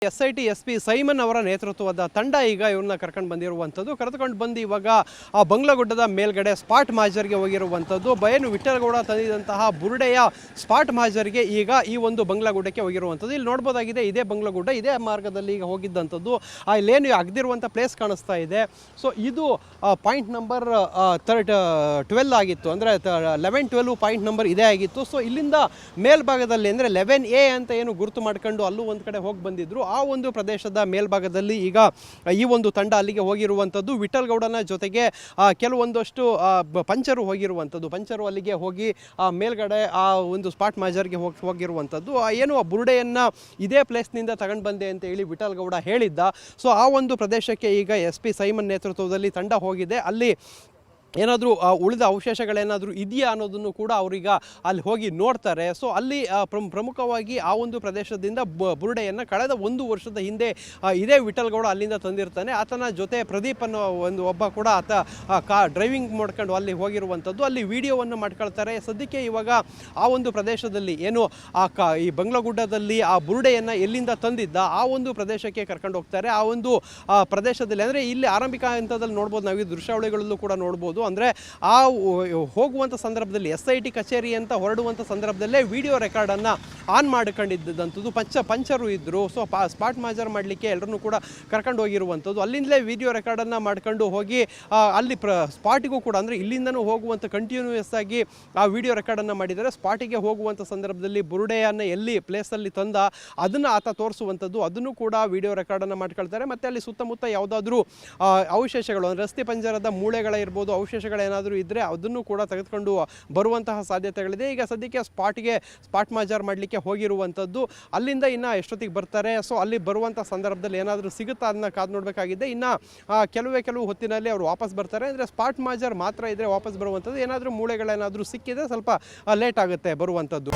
SIT SP Simon ಅವರ ನೇತೃತ್ವದ ತಂಡ ಈಗ ಇವ್ರನ್ನ ಕರ್ಕೊಂಡು ಬಂದಿರುವಂಥದ್ದು. ಕರೆದುಕೊಂಡು ಬಂದು ಇವಾಗ ಆ ಬಂಗ್ಲಗುಡ್ಡದ ಮೇಲ್ಗಡೆ ಸ್ಪಾಟ್ ಮಾಜರ್ಗೆ ಹೋಗಿರುವಂಥದ್ದು. ಬಯಲು ವಿಠಲಗೌಡ ತಂದಿದಂತಹ ಬುರುಡೆಯ ಸ್ಪಾಟ್ ಮಾಜರ್ಗೆ ಈಗ ಈ ಒಂದು ಬಂಗ್ಲಗುಡ್ಡಕ್ಕೆ ಹೋಗಿರುವಂಥದ್ದು. ಇಲ್ಲಿ ನೋಡ್ಬೋದಾಗಿದೆ, ಇದೇ ಬಂಗ್ಲಗುಡ್ಡ, ಇದೇ ಮಾರ್ಗದಲ್ಲಿ ಈಗ ಹೋಗಿದ್ದಂಥದ್ದು. ಇಲ್ಲೇನು ಅಗ್ದಿರುವಂಥ ಪ್ಲೇಸ್ ಕಾಣಿಸ್ತಾ ಇದೆ. ಸೊ ಇದು ಪಾಯಿಂಟ್ ನಂಬರ್ 12 ಆಗಿತ್ತು, ಅಂದರೆ 11-12 ಪಾಯಿಂಟ್ ನಂಬರ್ ಇದೇ ಆಗಿತ್ತು. ಸೊ ಇಲ್ಲಿಂದ ಮೇಲ್ಭಾಗದಲ್ಲಿ ಅಂದರೆ 11A ಅಂತ ಏನು ಗುರುತು ಮಾಡ್ಕೊಂಡು ಅಲ್ಲೂ ಒಂದು ಕಡೆ ಹೋಗಿ ಬಂದಿದ್ರು. ಆ ಒಂದು ಪ್ರದೇಶದ ಮೇಲ್ಭಾಗದಲ್ಲಿ ಈಗ ಈ ಒಂದು ತಂಡ ಅಲ್ಲಿಗೆ ಹೋಗಿರುವಂಥದ್ದು. ವಿಠಲ್ಗೌಡನ ಜೊತೆಗೆ ಕೆಲವೊಂದಷ್ಟು ಪಂಚರು ಹೋಗಿರುವಂಥದ್ದು. ಪಂಚರು ಅಲ್ಲಿಗೆ ಹೋಗಿ ಮೇಲ್ಗಡೆ ಆ ಒಂದು ಸ್ಪಾಟ್ ಮಾಜರ್ಗೆ ಹೋಗಿರುವಂಥದ್ದು. ಏನು ಆ ಬುರುಡೆಯನ್ನು ಇದೇ ಪ್ಲೇಸ್ನಿಂದ ತಗೊಂಡು ಬಂದೆ ಅಂತ ಹೇಳಿ ವಿಠಲ್ಗೌಡ ಹೇಳಿದ್ದ. ಸೊ ಆ ಒಂದು ಪ್ರದೇಶಕ್ಕೆ ಈಗ SP ಸೈಮನ್ ನೇತೃತ್ವದಲ್ಲಿ ತಂಡ ಹೋಗಿದೆ. ಅಲ್ಲಿ ಏನಾದರೂ ಉಳಿದ ಅವಶೇಷಗಳೇನಾದರೂ ಇದೆಯಾ ಅನ್ನೋದನ್ನು ಕೂಡ ಅವರೀಗ ಅಲ್ಲಿ ಹೋಗಿ ನೋಡ್ತಾರೆ. ಸೊ ಅಲ್ಲಿ ಪ್ರಮುಖವಾಗಿ ಆ ಒಂದು ಪ್ರದೇಶದಿಂದ ಬುರುಡೆಯನ್ನು ಕಳೆದ 1 ವರ್ಷದ ಹಿಂದೆ ಇದೇ ವಿಠಲ್ಗೌಡ ಅಲ್ಲಿಂದ ತಂದಿರ್ತಾನೆ. ಆತನ ಜೊತೆ ಪ್ರದೀಪ್ ಅನ್ನೋ ಒಬ್ಬ ಕೂಡ ಆತ ಡ್ರೈವಿಂಗ್ ಮಾಡ್ಕೊಂಡು ಅಲ್ಲಿ ಹೋಗಿರುವಂಥದ್ದು. ಅಲ್ಲಿ ವಿಡಿಯೋವನ್ನು ಮಾಡ್ಕೊಳ್ತಾರೆ. ಸದ್ಯಕ್ಕೆ ಇವಾಗ ಆ ಒಂದು ಪ್ರದೇಶದಲ್ಲಿ ಏನು ಈ ಬಂಗ್ಲಗುಡ್ಡದಲ್ಲಿ ಆ ಬುರುಡೆಯನ್ನು ಎಲ್ಲಿಂದ ತಂದಿದ್ದ ಆ ಒಂದು ಪ್ರದೇಶಕ್ಕೆ ಕರ್ಕೊಂಡು ಹೋಗ್ತಾರೆ. ಆ ಒಂದು ಪ್ರದೇಶದಲ್ಲಿ ಅಂದರೆ ಇಲ್ಲಿ ಆರಂಭಿಕ ಹಂತದಲ್ಲಿ ನೋಡ್ಬೋದು, ನಾವು ಈ ದೃಶ್ಯಾವಳಿಗಳಲ್ಲೂ ಕೂಡ ನೋಡ್ಬೋದು. ಅಂದರೆ ಆ ಹೋಗುವಂಥ ಸಂದರ್ಭದಲ್ಲಿ SIT ಕಚೇರಿ ಅಂತ ಹೊರಡುವಂಥ ಸಂದರ್ಭದಲ್ಲೇ ವಿಡಿಯೋ ರೆಕಾರ್ಡನ್ನು ಆನ್ ಮಾಡ್ಕೊಂಡಿದ್ದಂಥದ್ದು. ಪಂಚರು ಇದ್ದರು. ಸೊ ಸ್ಪಾಟ್ ಮಾಜರ್ ಮಾಡಲಿಕ್ಕೆ ಎಲ್ಲರನ್ನೂ ಕೂಡ ಕರ್ಕೊಂಡು ಹೋಗಿರುವಂಥದ್ದು. ಅಲ್ಲಿಂದಲೇ ವಿಡಿಯೋ ರೆಕಾರ್ಡನ್ನು ಮಾಡ್ಕೊಂಡು ಹೋಗಿ ಅಲ್ಲಿ ಸ್ಪಾಟಿಗೂ ಕೂಡ, ಅಂದರೆ ಇಲ್ಲಿಂದನೂ ಹೋಗುವಂಥ ಕಂಟಿನ್ಯೂಯಸ್ ಆಗಿ ಆ ವಿಡಿಯೋ ರೆಕಾರ್ಡನ್ನು ಮಾಡಿದ್ದಾರೆ. ಸ್ಪಾಟಿಗೆ ಹೋಗುವಂಥ ಸಂದರ್ಭದಲ್ಲಿ ಬುರುಡೆಯನ್ನು ಎಲ್ಲಿ ಪ್ಲೇಸಲ್ಲಿ ತಂದ ಅದನ್ನು ಆತ ತೋರಿಸುವಂಥದ್ದು, ಅದನ್ನು ಕೂಡ ವಿಡಿಯೋ ರೆಕಾರ್ಡನ್ನು ಮಾಡ್ಕೊಳ್ತಾರೆ. ಮತ್ತು ಅಲ್ಲಿ ಸುತ್ತಮುತ್ತ ಯಾವುದಾದ್ರೂ ಅವಶೇಷಗಳು, ಅಂದರೆ ರಸ್ತೆ ಪಂಜರದ ಮೂಳೆಗಳಿರ್ಬೋದು, ಅವಶೇಷಗಳೇನಾದರೂ ಇದ್ದರೆ ಅದನ್ನು ಕೂಡ ತೆಗೆದುಕೊಂಡು ಬರುವಂತಹ ಸಾಧ್ಯತೆಗಳಿದೆ. ಈಗ ಸದ್ಯಕ್ಕೆ ಸ್ಪಾಟ್ ಮಾಜರ್ ಮಾಡಲಿಕ್ಕೆ ಹೋಗಿರುವಂಥದ್ದು. ಅಲ್ಲಿಂದ ಇನ್ನು ಎಷ್ಟೊತ್ತಿಗೆ ಬರ್ತಾರೆ, ಸೊ ಅಲ್ಲಿ ಬರುವಂಥ ಸಂದರ್ಭದಲ್ಲಿ ಏನಾದರೂ ಸಿಗುತ್ತಾ ಅದನ್ನ ಕಾದು ನೋಡಬೇಕಾಗಿದೆ. ಇನ್ನು ಕೆಲವು ಹೊತ್ತಿನಲ್ಲಿ ಅವರು ವಾಪಸ್ ಬರ್ತಾರೆ. ಅಂದರೆ ಸ್ಪಾಟ್ ಮಾಜರ್ ಮಾತ್ರ ಇದ್ದರೆ ವಾಪಸ್ ಬರುವಂಥದ್ದು. ಏನಾದರೂ ಮೂಳೆಗಳೇನಾದರೂ ಸಿಕ್ಕಿದ್ರೆ ಸ್ವಲ್ಪ ಲೇಟ್ ಆಗುತ್ತೆ ಬರುವಂಥದ್ದು.